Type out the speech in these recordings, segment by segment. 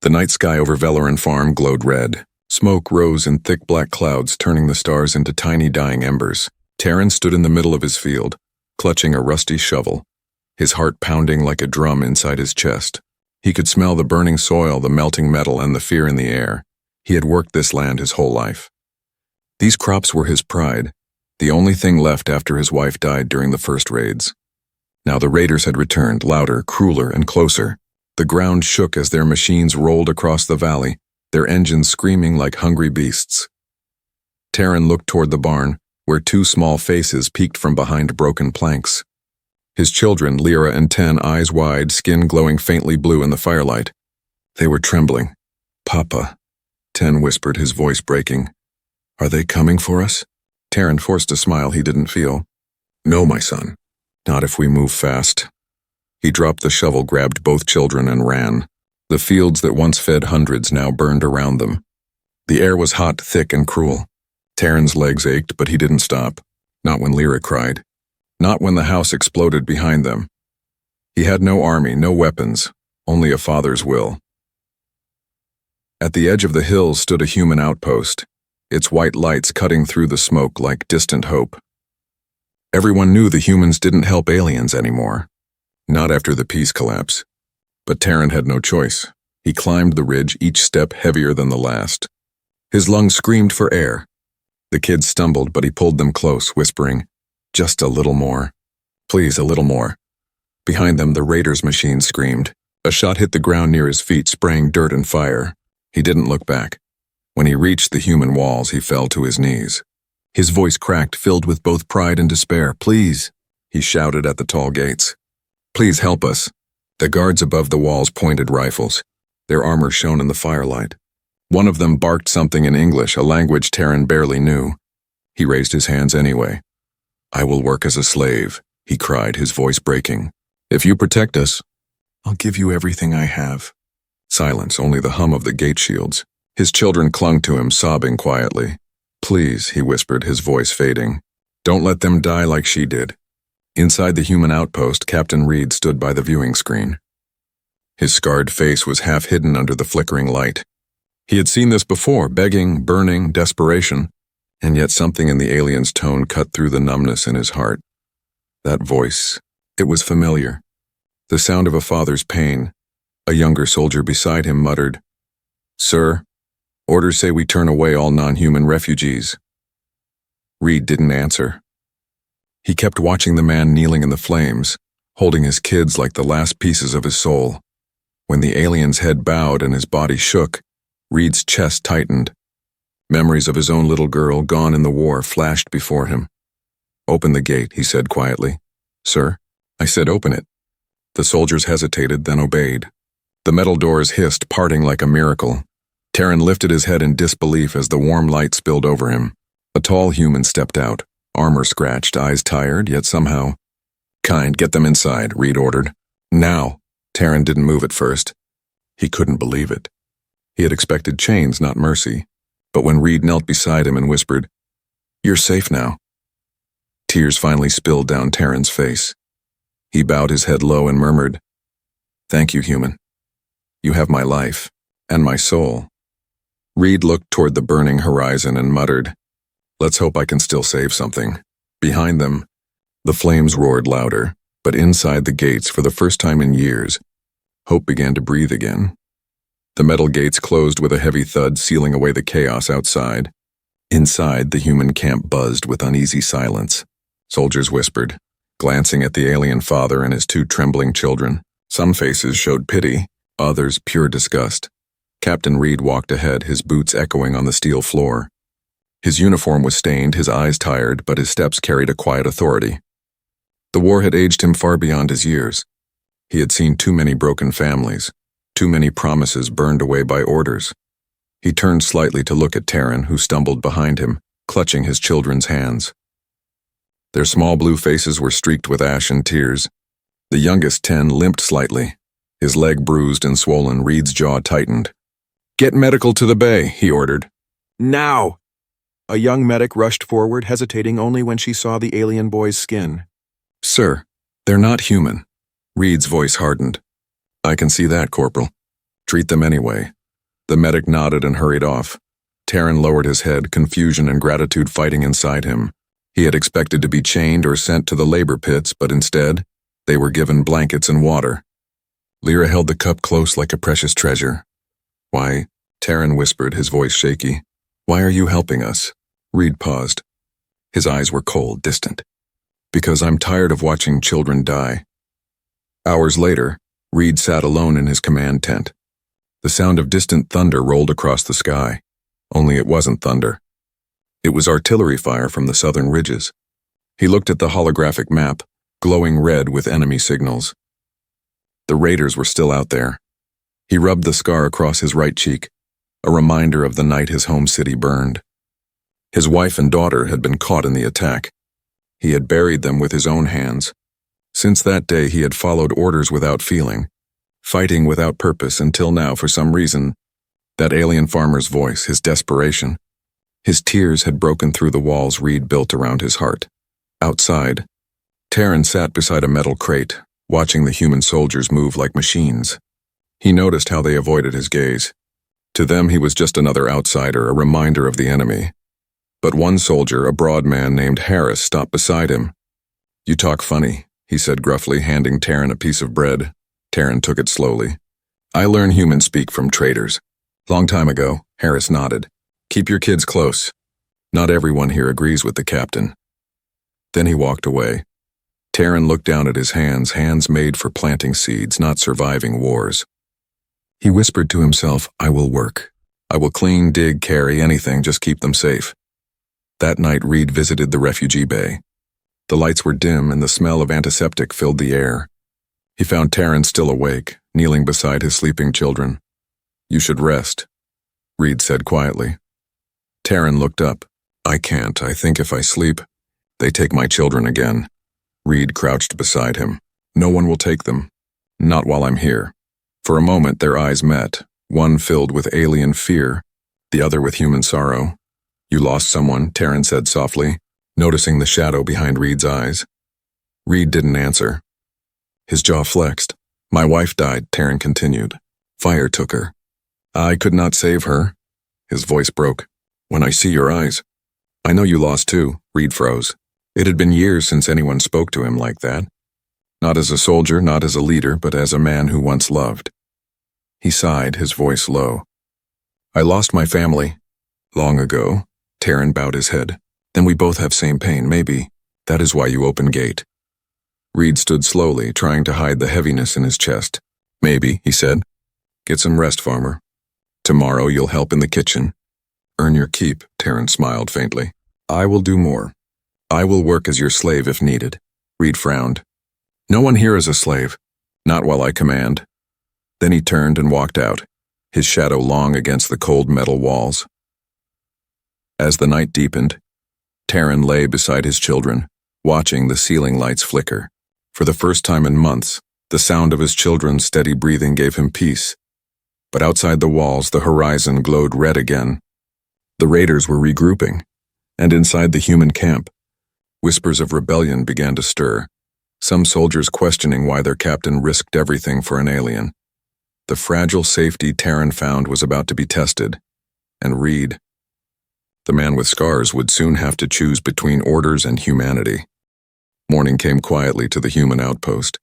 The night sky over Valoran Farm glowed red. Smoke rose in thick black clouds, turning the stars into tiny dying embers. Terran stood in the middle of his field, clutching a rusty shovel, his heart pounding like a drum inside his chest. He could smell the burning soil, the melting metal, and the fear in the air. He had worked this land his whole life. These crops were his pride, the only thing left after his wife died during the first raids. Now the raiders had returned, louder, crueler, and closer. The ground shook as their machines rolled across the valley, their engines screaming like hungry beasts. Terran looked toward the barn, where two small faces peeked from behind broken planks. His children, Lyra and Ten, eyes wide, skin glowing faintly blue in the firelight. They were trembling. "Papa," Ten whispered, his voice breaking. "Are they coming for us?" Terran forced a smile he didn't feel. "No, my son. Not if we move fast." He dropped the shovel, grabbed both children, and ran. The fields that once fed hundreds now burned around them. The air was hot, thick, and cruel. Terran's legs ached, but he didn't stop. Not when Lyra cried. Not when the house exploded behind them. He had no army, no weapons, only a father's will. At the edge of the hills stood a human outpost, its white lights cutting through the smoke like distant hope. Everyone knew the humans didn't help aliens anymore. Not after the peace collapse. But Terran had no choice. He climbed the ridge, each step heavier than the last. His lungs screamed for air. The kids stumbled, but he pulled them close, whispering, "Just a little more. Please, a little more." Behind them, the raiders' machine screamed. A shot hit the ground near his feet, spraying dirt and fire. He didn't look back. When he reached the human walls, he fell to his knees. His voice cracked, filled with both pride and despair. "Please," he shouted at the tall gates. "Please help us." The guards above the walls pointed rifles. Their armor shone in the firelight. One of them barked something in English, a language Terran barely knew. He raised his hands anyway. "I will work as a slave," he cried, his voice breaking. "If you protect us, I'll give you everything I have." Silence, only the hum of the gate shields. His children clung to him, sobbing quietly. "Please," he whispered, his voice fading. "Don't let them die like she did." Inside the human outpost, Captain Reed stood by the viewing screen. His scarred face was half hidden under the flickering light. He had seen this before, begging, burning, desperation, and yet something in the alien's tone cut through the numbness in his heart. That voice, it was familiar. The sound of a father's pain. A younger soldier beside him muttered, "Sir, orders say we turn away all non-human refugees." Reed didn't answer. He kept watching the man kneeling in the flames, holding his kids like the last pieces of his soul. When the alien's head bowed and his body shook, Reed's chest tightened. Memories of his own little girl, gone in the war, flashed before him. "Open the gate," he said quietly. "Sir?" "I said open it." The soldiers hesitated, then obeyed. The metal doors hissed, parting like a miracle. Terran lifted his head in disbelief as the warm light spilled over him. A tall human stepped out, armor scratched, eyes tired, yet somehow... "Kind, get them inside," Reed ordered. "Now." Terran didn't move at first. He couldn't believe it. He had expected chains, not mercy. But when Reed knelt beside him and whispered, "You're safe now," tears finally spilled down Terran's face. He bowed his head low and murmured, "Thank you, human. You have my life, and my soul." Reed looked toward the burning horizon and muttered, "Let's hope I can still save something." Behind them, the flames roared louder, but inside the gates, for the first time in years, hope began to breathe again. The metal gates closed with a heavy thud, sealing away the chaos outside. Inside, the human camp buzzed with uneasy silence. Soldiers whispered, glancing at the alien father and his two trembling children. Some faces showed pity, others pure disgust. Captain Reed walked ahead, his boots echoing on the steel floor. His uniform was stained, his eyes tired, but his steps carried a quiet authority. The war had aged him far beyond his years. He had seen too many broken families, too many promises burned away by orders. He turned slightly to look at Terran, who stumbled behind him, clutching his children's hands. Their small blue faces were streaked with ash and tears. The youngest, Ten, limped slightly. His leg bruised and swollen, Reed's jaw tightened. "Get medical to the bay," he ordered. "Now!" A young medic rushed forward, hesitating only when she saw the alien boy's skin. "Sir, they're not human." Reed's voice hardened. "I can see that, Corporal. Treat them anyway. The medic nodded and hurried off. Taryn lowered his head, confusion and gratitude fighting inside him. He had expected to be chained or sent to the labor pits, but instead, they were given blankets and water. Lyra held the cup close like a precious treasure. "Why," Taryn whispered, his voice shaky. "Why are you helping us?" Reed paused. His eyes were cold, distant. "Because I'm tired of watching children die." Hours later, Reed sat alone in his command tent. The sound of distant thunder rolled across the sky. Only it wasn't thunder. It was artillery fire from the southern ridges. He looked at the holographic map, glowing red with enemy signals. The raiders were still out there. He rubbed the scar across his right cheek, a reminder of the night his home city burned. His wife and daughter had been caught in the attack. He had buried them with his own hands. Since that day, he had followed orders without feeling, fighting without purpose until now, for some reason, that alien farmer's voice, his desperation. His tears had broken through the walls Reed built around his heart. Outside, Taryn sat beside a metal crate, watching the human soldiers move like machines. He noticed how they avoided his gaze. To them, he was just another outsider, a reminder of the enemy. But one soldier, a broad man named Harris, stopped beside him. "You talk funny," he said gruffly, handing Taryn a piece of bread. Taryn took it slowly. "I learned human speak from traitors." "Long time ago," Harris nodded. "Keep your kids close. Not everyone here agrees with the captain." Then he walked away. Taryn looked down at his hands made for planting seeds, not surviving wars. He whispered to himself, "I will work. I will clean, dig, carry, anything, just keep them safe." That night, Reed visited the refugee bay. The lights were dim and the smell of antiseptic filled the air. He found Taryn still awake, kneeling beside his sleeping children. "You should rest," Reed said quietly. Taryn looked up. "I can't. I think if I sleep, they take my children again." Reed crouched beside him. "No one will take them. Not while I'm here." For a moment, their eyes met, one filled with alien fear, the other with human sorrow. "You lost someone," Taryn said softly, noticing the shadow behind Reed's eyes. Reed didn't answer. His jaw flexed. "My wife died," Taryn continued. "Fire took her. I could not save her." His voice broke. "When I see your eyes." "I know you lost too," Reed froze. It had been years since anyone spoke to him like that. Not as a soldier, not as a leader, but as a man who once loved. He sighed, his voice low. "I lost my family. Long ago." Taryn bowed his head. "Then we both have same pain, maybe. That is why you open gate." Reed stood slowly, trying to hide the heaviness in his chest. "Maybe," he said. "Get some rest, farmer. Tomorrow you'll help in the kitchen." "Earn your keep," Taryn smiled faintly. "I will do more. I will work as your slave if needed." Reed frowned. "No one here is a slave. Not while I command." Then he turned and walked out, his shadow long against the cold metal walls. As the night deepened, Taryn lay beside his children, watching the ceiling lights flicker. For the first time in months, the sound of his children's steady breathing gave him peace. But outside the walls, the horizon glowed red again. The raiders were regrouping, and inside the human camp, whispers of rebellion began to stir, some soldiers questioning why their captain risked everything for an alien. The fragile safety Taryn found was about to be tested, and Reed, the man with scars, would soon have to choose between orders and humanity. Morning came quietly to the human outpost.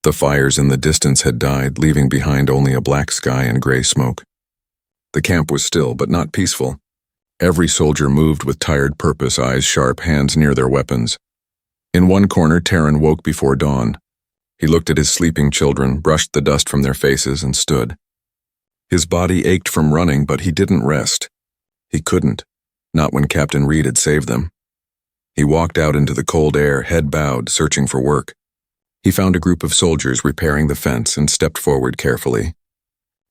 The fires in the distance had died, leaving behind only a black sky and gray smoke. The camp was still, but not peaceful. Every soldier moved with tired purpose, eyes sharp, hands near their weapons. In one corner, Taryn woke before dawn. He looked at his sleeping children, brushed the dust from their faces, and stood. His body ached from running, but he didn't rest. He couldn't, not when Captain Reed had saved them. He walked out into the cold air, head bowed, searching for work. He found a group of soldiers repairing the fence and stepped forward carefully.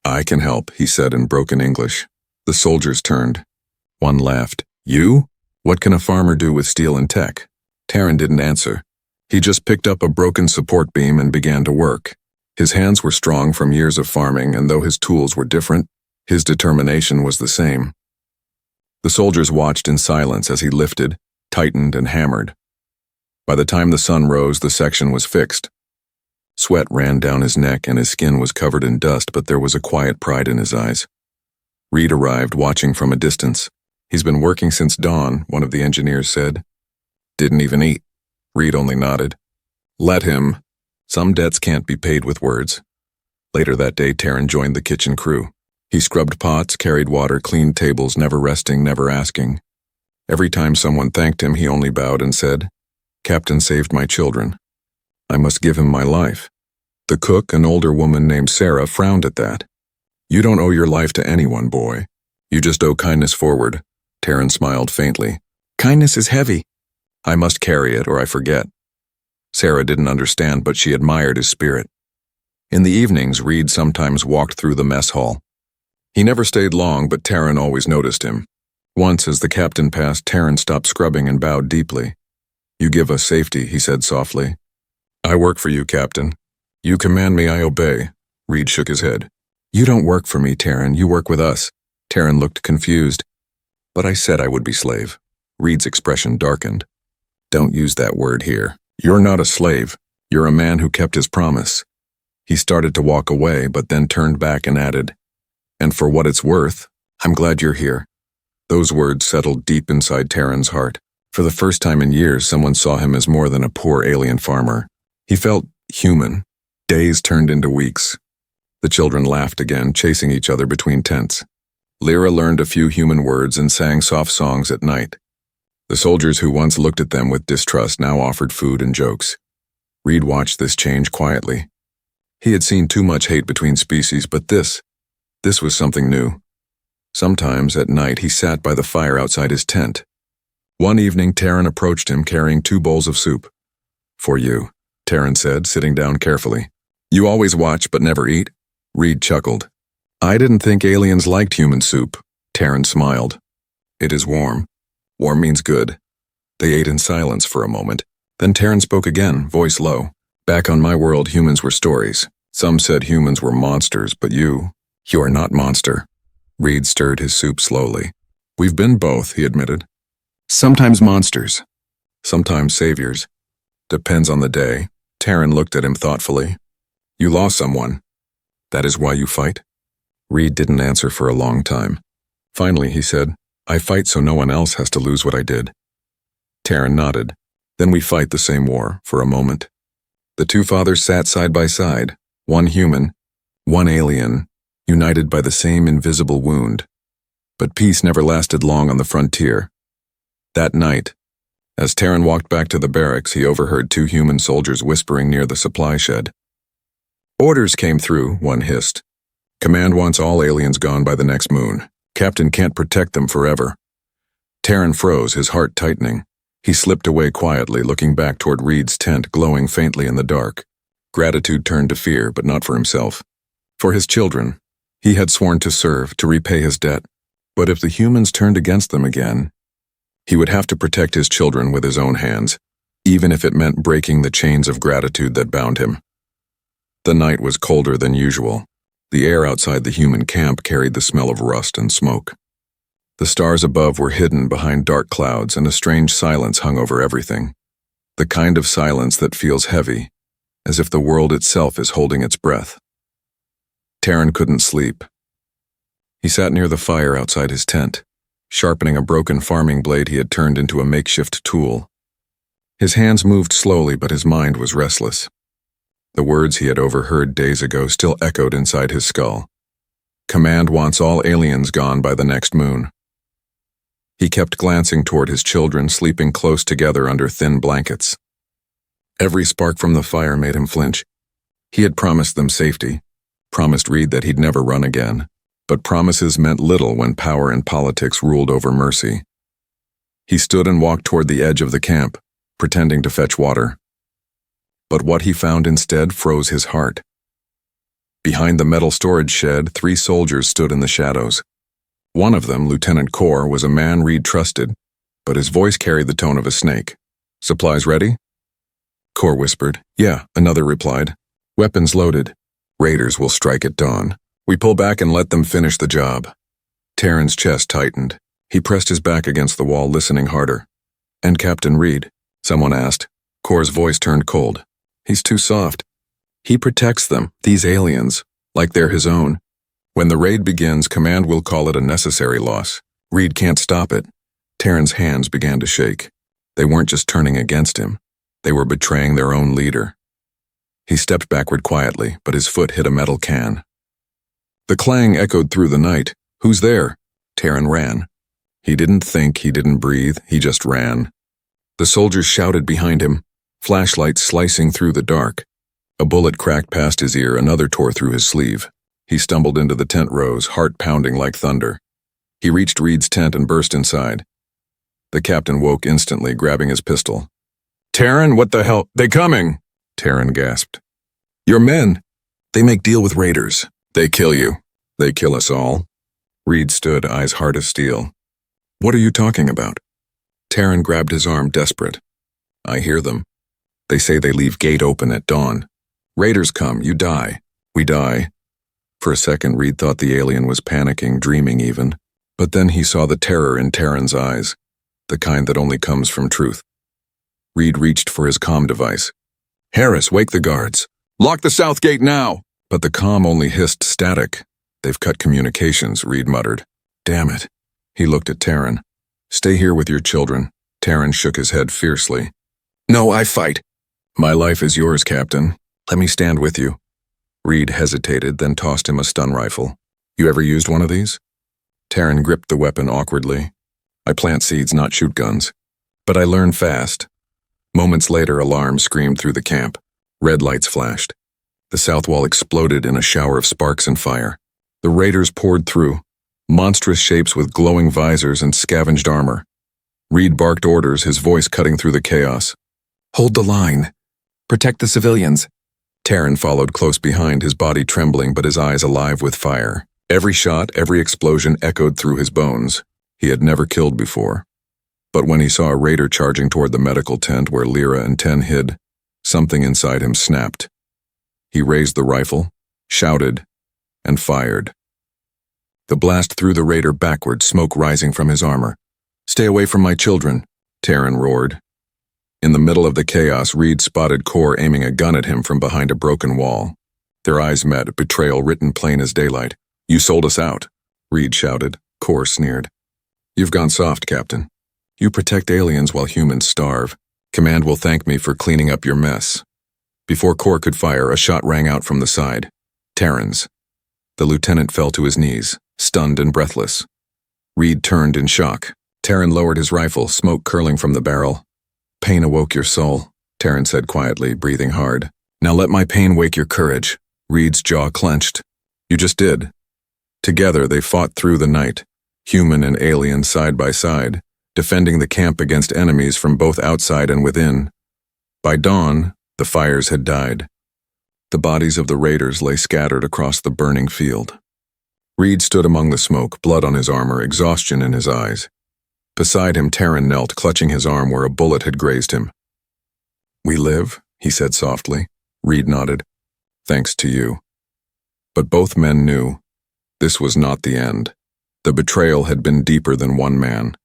"I can help," he said in broken English. The soldiers turned. One laughed. "You? What can a farmer do with steel and tech?" Taryn didn't answer. He just picked up a broken support beam and began to work. His hands were strong from years of farming, and though his tools were different, his determination was the same. The soldiers watched in silence as he lifted, tightened, and hammered. By the time the sun rose, the section was fixed. Sweat ran down his neck and his skin was covered in dust, but there was a quiet pride in his eyes. Reed arrived, watching from a distance. "He's been working since dawn," one of the engineers said. "Didn't even eat." Reed only nodded. "Let him. Some debts can't be paid with words." Later that day, Taryn joined the kitchen crew. He scrubbed pots, carried water, cleaned tables, never resting, never asking. Every time someone thanked him, he only bowed and said, "Captain saved my children. I must give him my life." The cook, an older woman named Sarah, frowned at that. "You don't owe your life to anyone, boy. You just owe kindness forward." Taryn smiled faintly. "Kindness is heavy. I must carry it or I forget." Sarah didn't understand, but she admired his spirit. In the evenings, Reed sometimes walked through the mess hall. He never stayed long, but Taryn always noticed him. Once, as the captain passed, Taryn stopped scrubbing and bowed deeply. "You give us safety," he said softly. "I work for you, Captain. You command me, I obey." Reed shook his head. "You don't work for me, Taryn. You work with us." Taryn looked confused. "But I said I would be slave." Reed's expression darkened. "Don't use that word here. You're not a slave. You're a man who kept his promise." He started to walk away, but then turned back and added, "And for what it's worth, I'm glad you're here." Those words settled deep inside Taryn's heart. For the first time in years, someone saw him as more than a poor alien farmer. He felt human. Days turned into weeks. The children laughed again, chasing each other between tents. Lyra learned a few human words and sang soft songs at night. The soldiers who once looked at them with distrust now offered food and jokes. Reed watched this change quietly. He had seen too much hate between species, but this was something new. Sometimes, at night, he sat by the fire outside his tent. One evening, Taryn approached him carrying 2 bowls of soup. "For you," Taryn said, sitting down carefully. "You always watch but never eat?" Reed chuckled. "I didn't think aliens liked human soup." Taryn smiled. "It is warm. Warm means good." They ate in silence for a moment. Then Taryn spoke again, voice low. "Back on my world, humans were stories. Some said humans were monsters, but you are not monster." Reed stirred his soup slowly. "We've been both," he admitted. "Sometimes monsters. Sometimes saviors. Depends on the day." Taryn looked at him thoughtfully. "You lost someone. That is why you fight?" Reed didn't answer for a long time. Finally, he said, "I fight so no one else has to lose what I did." Taryn nodded. "Then we fight the same war," for a moment. The 2 fathers sat side by side, one human, one alien, united by the same invisible wound. But peace never lasted long on the frontier. That night, as Taryn walked back to the barracks, he overheard 2 human soldiers whispering near the supply shed. "Orders came through," one hissed. "Command wants all aliens gone by the next moon. Captain can't protect them forever." Taryn froze, his heart tightening. He slipped away quietly, looking back toward Reed's tent, glowing faintly in the dark. Gratitude turned to fear, but not for himself. For his children. He had sworn to serve, to repay his debt. But if the humans turned against them again, he would have to protect his children with his own hands, even if it meant breaking the chains of gratitude that bound him. The night was colder than usual. The air outside the human camp carried the smell of rust and smoke. The stars above were hidden behind dark clouds, and a strange silence hung over everything. The kind of silence that feels heavy, as if the world itself is holding its breath. Taryn couldn't sleep. He sat near the fire outside his tent, sharpening a broken farming blade he had turned into a makeshift tool. His hands moved slowly, but his mind was restless. The words he had overheard days ago still echoed inside his skull. Command wants all aliens gone by the next moon. He kept glancing toward his children, sleeping close together under thin blankets. Every spark from the fire made him flinch. He had promised them safety, promised Reed that he'd never run again, but promises meant little when power and politics ruled over mercy. He stood and walked toward the edge of the camp, pretending to fetch water. But what he found instead froze his heart. Behind the metal storage shed, 3 soldiers stood in the shadows. One of them, Lieutenant Core, was a man Reed trusted, but his voice carried the tone of a snake. "Supplies ready?" Core whispered. "Yeah," another replied. "Weapons loaded. Raiders will strike at dawn. We pull back and let them finish the job." Taryn's chest tightened. He pressed his back against the wall, listening harder. "And Captain Reed?" someone asked. Core's voice turned cold. "He's too soft. He protects them, these aliens, like they're his own. When the raid begins, Command will call it a necessary loss. Reed can't stop it. Terran's hands began to shake. They weren't just turning against him. They were betraying their own leader. He stepped backward quietly, but his foot hit a metal can. The clang echoed through the night. "Who's there?" Terran ran. He didn't think, he didn't breathe, he just ran. The soldiers shouted behind him, flashlights slicing through the dark. A bullet cracked past his ear, another tore through his sleeve. He stumbled into the tent rows, heart pounding like thunder. He reached Reed's tent and burst inside. The captain woke instantly, grabbing his pistol. "Terran, what the hell? They coming!" Terran gasped. "Your men! They make deal with raiders. They kill you. They kill us all." Reed stood, eyes hard as steel. "What are you talking about?" Terran grabbed his arm, desperate. "I hear them. They say they leave gate open at dawn. Raiders come, you die. We die." For a second, Reed thought the alien was panicking, dreaming even. But then he saw the terror in Terran's eyes, the kind that only comes from truth. Reed reached for his comm device. "Harris, wake the guards. Lock the south gate now!" But the comm only hissed static. "They've cut communications," Reed muttered. "Damn it." He looked at Terran. "Stay here with your children." Terran shook his head fiercely. "No, I fight." "My life is yours, Captain. Let me stand with you." Reed hesitated, then tossed him a stun rifle. "You ever used one of these?" Terran gripped the weapon awkwardly. "I plant seeds, not shoot guns. But I learn fast." Moments later, alarms screamed through the camp. Red lights flashed. The south wall exploded in a shower of sparks and fire. The raiders poured through, monstrous shapes with glowing visors and scavenged armor. Reed barked orders, his voice cutting through the chaos. "Hold the line. Protect the civilians." Terran followed close behind, his body trembling but his eyes alive with fire. Every shot, every explosion echoed through his bones. He had never killed before. But when he saw a raider charging toward the medical tent where Lyra and Ten hid, something inside him snapped. He raised the rifle, shouted, and fired. The blast threw the raider backward, smoke rising from his armor. "Stay away from my children," Terran roared. In the middle of the chaos, Reed spotted Core aiming a gun at him from behind a broken wall. Their eyes met, betrayal written plain as daylight. "You sold us out," Reed shouted. Core sneered. "You've gone soft, Captain. You protect aliens while humans starve. Command will thank me for cleaning up your mess." Before Core could fire, a shot rang out from the side. Terran's. The lieutenant fell to his knees, stunned and breathless. Reed turned in shock. Terran lowered his rifle, smoke curling from the barrel. "Pain awoke your soul," Terran said quietly, breathing hard. "Now let my pain wake your courage." Reed's jaw clenched. "You just did." Together they fought through the night, human and alien side by side, defending the camp against enemies from both outside and within. By dawn, the fires had died. The bodies of the raiders lay scattered across the burning field. Reed stood among the smoke, blood on his armor, exhaustion in his eyes. Beside him, Terran knelt, clutching his arm where a bullet had grazed him. "We live," he said softly. Reed nodded. "Thanks to you." But both men knew this was not the end. The betrayal had been deeper than one man.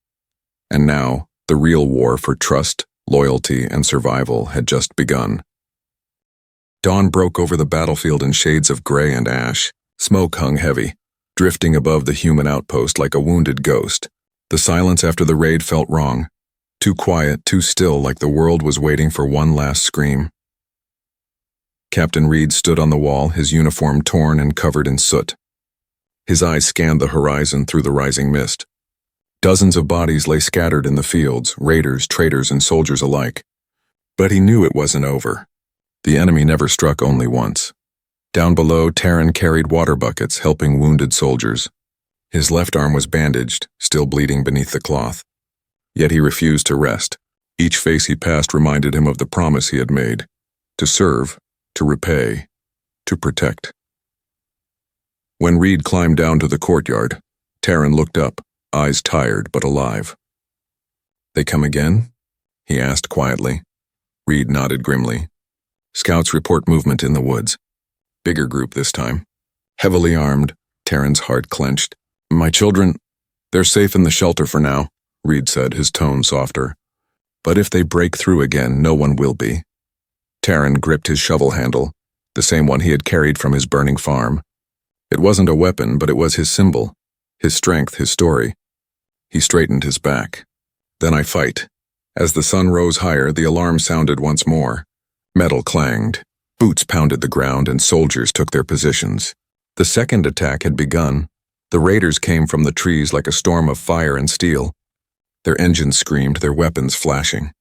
And now, the real war for trust, loyalty, and survival had just begun. Dawn broke over the battlefield in shades of gray and ash. Smoke hung heavy, drifting above the human outpost like a wounded ghost. The silence after the raid felt wrong. Too quiet, too still, like the world was waiting for one last scream. Captain Reed stood on the wall, his uniform torn and covered in soot. His eyes scanned the horizon through the rising mist. Dozens of bodies lay scattered in the fields, raiders, traitors, and soldiers alike. But he knew it wasn't over. The enemy never struck only once. Down below, Terran carried water buckets, helping wounded soldiers. His left arm was bandaged, still bleeding beneath the cloth. Yet he refused to rest. Each face he passed reminded him of the promise he had made: to serve, to repay, to protect. When Reed climbed down to the courtyard, Terran looked up, eyes tired but alive. "They come again?" he asked quietly. Reed nodded grimly. "Scouts report movement in the woods. Bigger group this time. Heavily armed." Terran's heart clenched. "My children, they're safe in the shelter for now," Reed said, his tone softer. "But if they break through again, no one will be." Terran gripped his shovel handle, the same one he had carried from his burning farm. It wasn't a weapon, but it was his symbol, his strength, his story. He straightened his back. Then I fight. As the sun rose higher, the alarm sounded once more. Metal clanged, boots pounded the ground, and soldiers took their positions. The second attack had begun. The raiders came from the trees like a storm of fire and steel. Their engines screamed, their weapons flashing.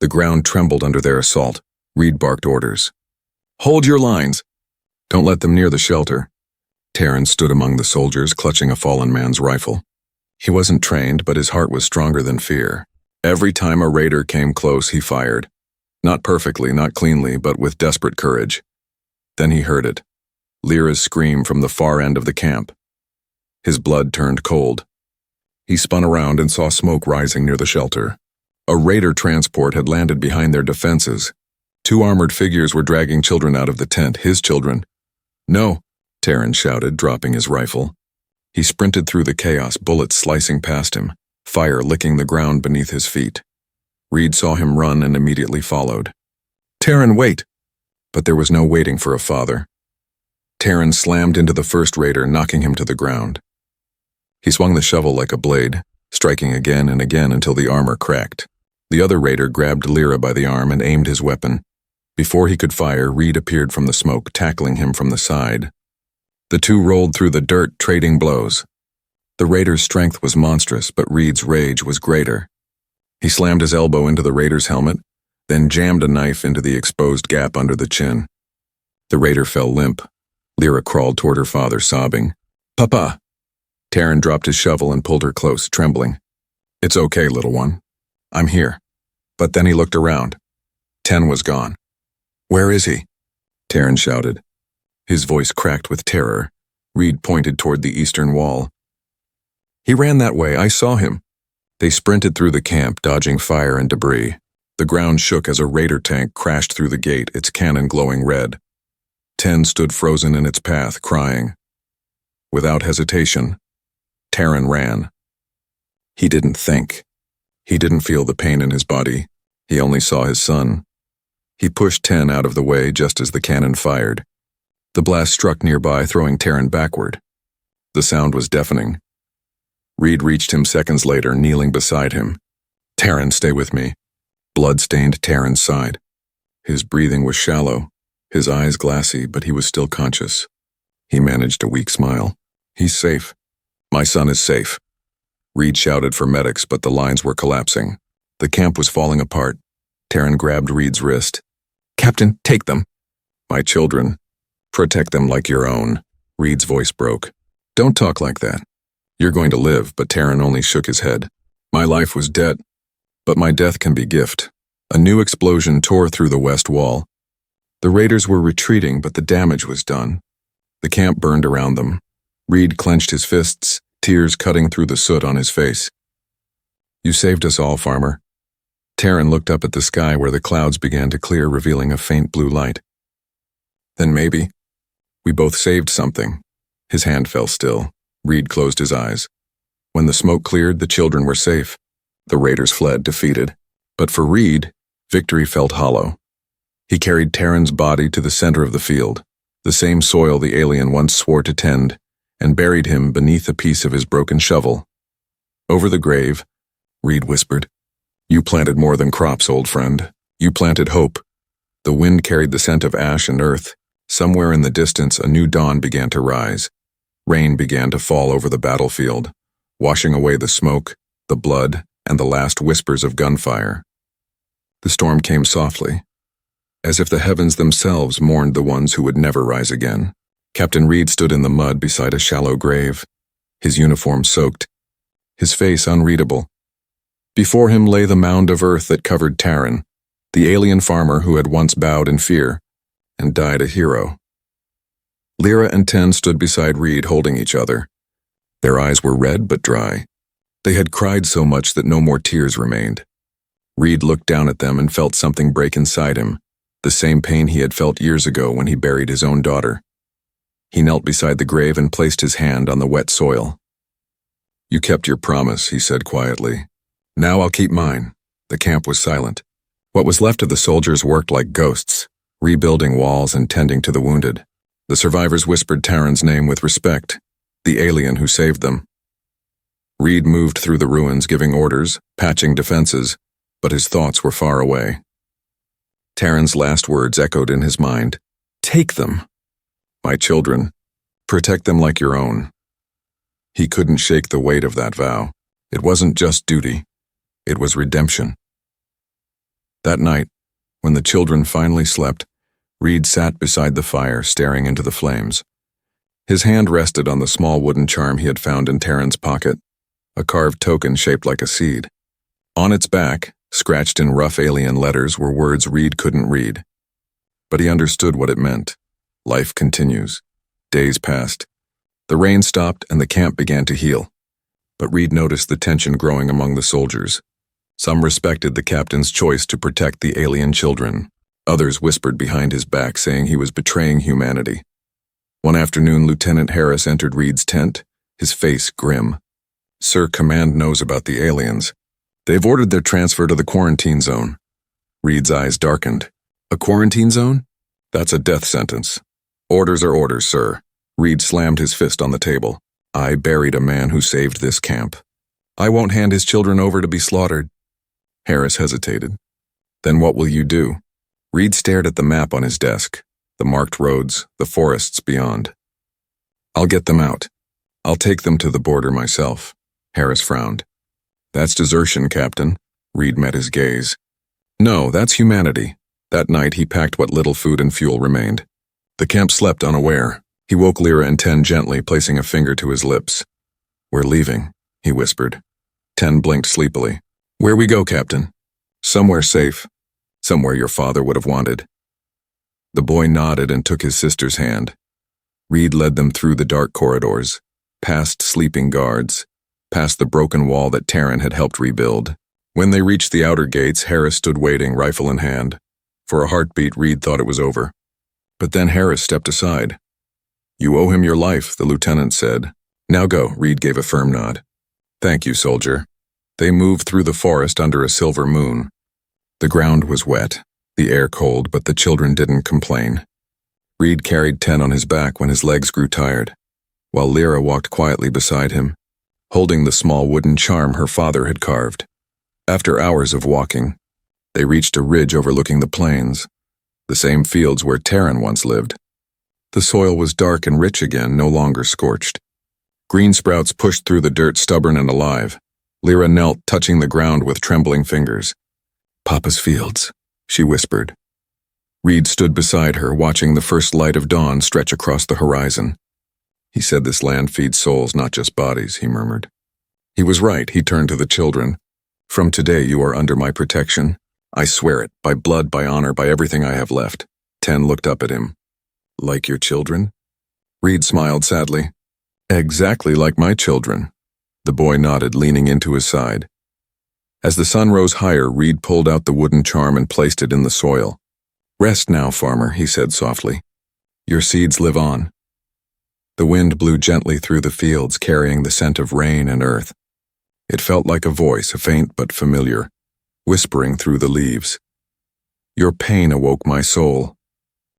The ground trembled under their assault. Reed barked orders. "Hold your lines! Don't let them near the shelter." Terran stood among the soldiers, clutching a fallen man's rifle. He wasn't trained, but his heart was stronger than fear. Every time a raider came close, he fired. Not perfectly, not cleanly, but with desperate courage. Then he heard it. Lyra's scream from the far end of the camp. His blood turned cold. He spun around and saw smoke rising near the shelter. A raider transport had landed behind their defenses. 2 armored figures were dragging children out of the tent, his children. "No!" Terran shouted, dropping his rifle. He sprinted through the chaos, bullets slicing past him, fire licking the ground beneath his feet. Reed saw him run and immediately followed. "Terran, wait!" But there was no waiting for a father. Terran slammed into the first raider, knocking him to the ground. He swung the shovel like a blade, striking again and again until the armor cracked. The other raider grabbed Lyra by the arm and aimed his weapon. Before he could fire, Reed appeared from the smoke, tackling him from the side. The two rolled through the dirt, trading blows. The raider's strength was monstrous, but Reed's rage was greater. He slammed his elbow into the raider's helmet, then jammed a knife into the exposed gap under the chin. The raider fell limp. Lyra crawled toward her father, sobbing. "Papa!" Terran dropped his shovel and pulled her close, trembling. "It's okay, little one. I'm here." But then he looked around. 10 was gone. "Where is he?" Terran shouted. His voice cracked with terror. Reed pointed toward the eastern wall. "He ran that way. I saw him." They sprinted through the camp, dodging fire and debris. The ground shook as a raider tank crashed through the gate, its cannon glowing red. 10 stood frozen in its path, crying. Without hesitation, Terran ran. He didn't think. He didn't feel the pain in his body. He only saw his son. He pushed 10 out of the way just as the cannon fired. The blast struck nearby, throwing Terran backward. The sound was deafening. Reed reached him seconds later, kneeling beside him. "Terran, stay with me." Blood stained Terran's side. His breathing was shallow, his eyes glassy, but he was still conscious. He managed a weak smile. "He's safe. My son is safe." Reed shouted for medics, but the lines were collapsing. The camp was falling apart. Terran grabbed Reed's wrist. "Captain, take them." "My children. Protect them like your own." Reed's voice broke. "Don't talk like that. You're going to live," but Terran only shook his head. "My life was dead, but my death can be gift." A new explosion tore through the west wall. The raiders were retreating, but the damage was done. The camp burned around them. Reed clenched his fists, tears cutting through the soot on his face. "You saved us all, farmer." Terran looked up at the sky where the clouds began to clear, revealing a faint blue light. "Then maybe we both saved something." His hand fell still. Reed closed his eyes. When the smoke cleared, the children were safe. The raiders fled, defeated. But for Reed, victory felt hollow. He carried Terran's body to the center of the field, the same soil the alien once swore to tend, and buried him beneath a piece of his broken shovel. Over the grave, Reed whispered, "You planted more than crops, old friend. You planted hope." The wind carried the scent of ash and earth. Somewhere in the distance, a new dawn began to rise. Rain began to fall over the battlefield, washing away the smoke, the blood, and the last whispers of gunfire. The storm came softly, as if the heavens themselves mourned the ones who would never rise again. Captain Reed stood in the mud beside a shallow grave, his uniform soaked, his face unreadable. Before him lay the mound of earth that covered Terran, the alien farmer who had once bowed in fear and died a hero. Lyra and 10 stood beside Reed, holding each other. Their eyes were red but dry. They had cried so much that no more tears remained. Reed looked down at them and felt something break inside him, the same pain he had felt years ago when he buried his own daughter. He knelt beside the grave and placed his hand on the wet soil. "You kept your promise," he said quietly. "Now I'll keep mine." The camp was silent. What was left of the soldiers worked like ghosts. rebuilding walls and tending to the wounded. The survivors whispered Taryn's name with respect, the alien who saved them. Reed moved through the ruins, giving orders, patching defenses, but his thoughts were far away. Taryn's last words echoed in his mind. Take them. My children. Protect them like your own. He couldn't shake the weight of that vow. It wasn't just duty. It was redemption. That night, when the children finally slept, Reed sat beside the fire, staring into the flames. His hand rested on the small wooden charm he had found in Taryn's pocket, a carved token shaped like a seed. On its back, scratched in rough alien letters, were words Reed couldn't read. But he understood what it meant. Life continues. Days passed. The rain stopped and the camp began to heal. But Reed noticed the tension growing among the soldiers. Some respected the captain's choice to protect the alien children. Others whispered behind his back, saying he was betraying humanity. One afternoon, Lieutenant Harris entered Reed's tent, his face grim. Sir, Command knows about the aliens. They've ordered their transfer to the quarantine zone. Reed's eyes darkened. A quarantine zone? That's a death sentence. Orders are orders, sir. Reed slammed his fist on the table. I buried a man who saved this camp. I won't hand his children over to be slaughtered. Harris hesitated. Then what will you do? Reed stared at the map on his desk, the marked roads, the forests beyond. I'll get them out. I'll take them to the border myself. Harris frowned. That's desertion, Captain. Reed met his gaze. No, that's humanity. That night he packed what little food and fuel remained. The camp slept unaware. He woke Lyra and Ten gently, placing a finger to his lips. We're leaving, he whispered. Ten blinked sleepily. Where we go, Captain? Somewhere safe. Somewhere your father would have wanted. The boy nodded and took his sister's hand. Reed led them through the dark corridors, past sleeping guards, past the broken wall that Taryn had helped rebuild. When they reached the outer gates, Harris stood waiting, rifle in hand. For a heartbeat, Reed thought it was over. But then Harris stepped aside. You owe him your life, the lieutenant said. Now go, Reed gave a firm nod. Thank you, soldier. They moved through the forest under a silver moon. The ground was wet, the air cold, but the children didn't complain. Reed carried Ten on his back when his legs grew tired, while Lyra walked quietly beside him, holding the small wooden charm her father had carved. After hours of walking, they reached a ridge overlooking the plains, the same fields where Taryn once lived. The soil was dark and rich again, no longer scorched. Green sprouts pushed through the dirt, stubborn and alive. Lyra knelt, touching the ground with trembling fingers. Papa's fields, she whispered. Reed stood beside her, watching the first light of dawn stretch across the horizon. He said this land feeds souls, not just bodies, he murmured. He was right, he turned to the children. From today you are under my protection. I swear it, by blood, by honor, by everything I have left. Ten looked up at him. Like your children? Reed smiled sadly. Exactly like my children. The boy nodded, leaning into his side. As the sun rose higher, Reed pulled out the wooden charm and placed it in the soil. Rest now, farmer, he said softly. Your seeds live on. The wind blew gently through the fields, carrying the scent of rain and earth. It felt like a voice, faint but familiar, whispering through the leaves. Your pain awoke my soul.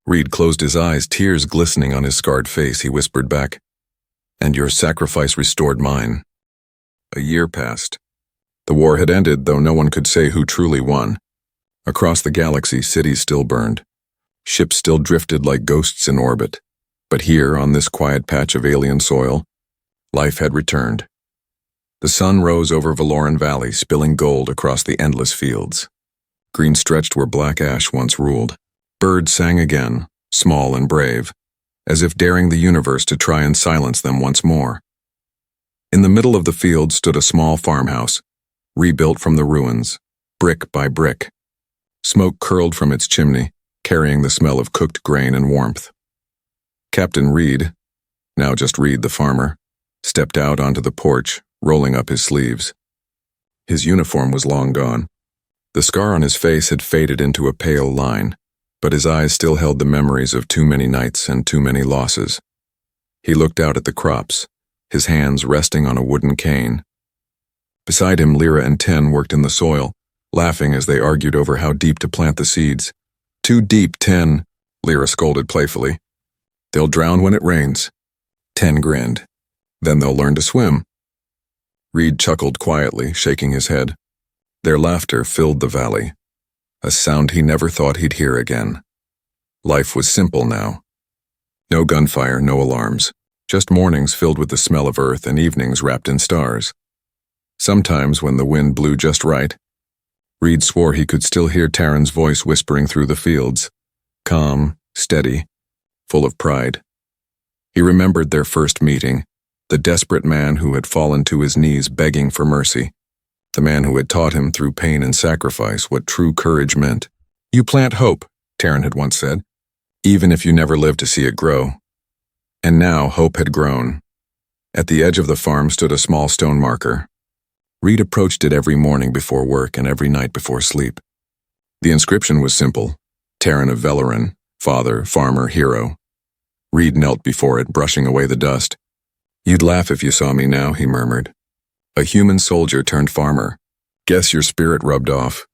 Reed closed his eyes, tears glistening on his scarred face. He whispered back, and your sacrifice restored mine. A year passed. The war had ended, though no one could say who truly won. Across the galaxy, cities still burned. Ships still drifted like ghosts in orbit. But here, on this quiet patch of alien soil, life had returned. The sun rose over Valoran Valley, spilling gold across the endless fields. Green stretched where black ash once ruled. Birds sang again, small and brave, as if daring the universe to try and silence them once more. In the middle of the field stood a small farmhouse, rebuilt from the ruins, brick by brick. Smoke curled from its chimney, carrying the smell of cooked grain and warmth. Captain Reed, now just Reed the farmer, stepped out onto the porch, rolling up his sleeves. His uniform was long gone. The scar on his face had faded into a pale line, but his eyes still held the memories of too many nights and too many losses. He looked out at the crops, his hands resting on a wooden cane. Beside him, Lyra and Ten worked in the soil, laughing as they argued over how deep to plant the seeds. Too deep, 10, Lyra scolded playfully. They'll drown when it rains. 10 grinned. Then they'll learn to swim. Reed chuckled quietly, shaking his head. Their laughter filled the valley, a sound he never thought he'd hear again. Life was simple now. No gunfire, no alarms, just mornings filled with the smell of earth and evenings wrapped in stars. Sometimes, when the wind blew just right, Reed swore he could still hear Taryn's voice whispering through the fields, calm, steady, full of pride. He remembered their first meeting, the desperate man who had fallen to his knees begging for mercy, the man who had taught him through pain and sacrifice what true courage meant. You plant hope, Taryn had once said, even if you never live to see it grow. And now hope had grown. At the edge of the farm stood a small stone marker. Reed approached it every morning before work and every night before sleep. The inscription was simple, Taryn of Velerin, father, farmer, hero. Reed knelt before it, brushing away the dust. You'd laugh if you saw me now, he murmured. A human soldier turned farmer. Guess your spirit rubbed off.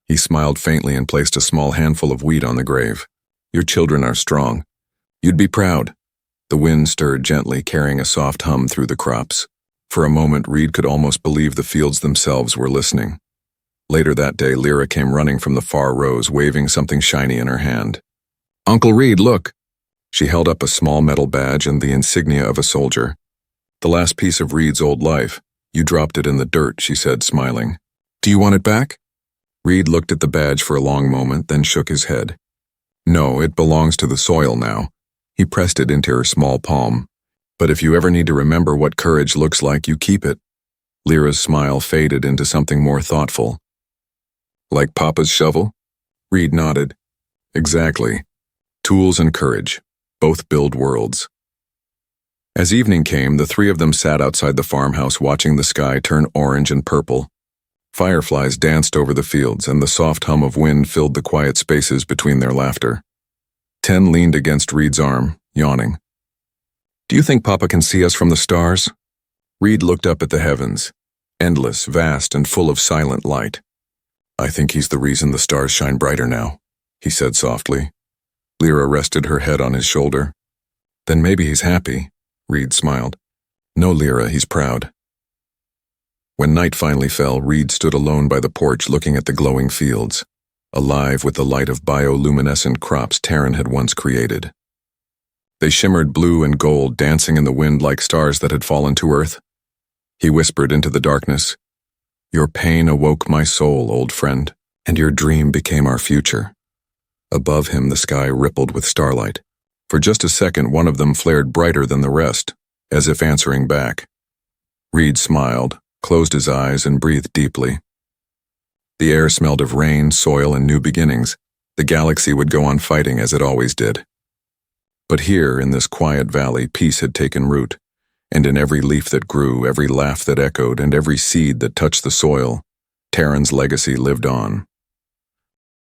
He smiled faintly and placed a small handful of wheat on the grave. Your children are strong. You'd be proud. The wind stirred gently, carrying a soft hum through the crops. For a moment, Reed could almost believe the fields themselves were listening. Later that day, Lyra came running from the far rows, waving something shiny in her hand. Uncle Reed, look! She held up a small metal badge and the insignia of a soldier. The last piece of Reed's old life. You dropped it in the dirt, she said, smiling. Do you want it back? Reed looked at the badge for a long moment, then shook his head. No, it belongs to the soil now. He pressed it into her small palm. But if you ever need to remember what courage looks like, you keep it. Lyra's smile faded into something more thoughtful. Like Papa's shovel? Reed nodded. Exactly. Tools and courage. Both build worlds. As evening came, the three of them sat outside the farmhouse watching the sky turn orange and purple. Fireflies danced over the fields, and the soft hum of wind filled the quiet spaces between their laughter. 10 leaned against Reed's arm, yawning. Do you think Papa can see us from the stars? Reed looked up at the heavens, endless, vast, and full of silent light. I think he's the reason the stars shine brighter now, he said softly. Lyra rested her head on his shoulder. Then maybe he's happy, Reed smiled. No, Lyra, he's proud. When night finally fell, Reed stood alone by the porch looking at the glowing fields, alive with the light of bioluminescent crops Taryn had once created. They shimmered blue and gold, dancing in the wind like stars that had fallen to earth. He whispered into the darkness, Your pain awoke my soul, old friend, and your dream became our future. Above him, the sky rippled with starlight. For just a second, one of them flared brighter than the rest, as if answering back. Reed smiled, closed his eyes, and breathed deeply. The air smelled of rain, soil, and new beginnings. The galaxy would go on fighting as it always did. But here, in this quiet valley, peace had taken root, and in every leaf that grew, every laugh that echoed, and every seed that touched the soil, Taryn's legacy lived on.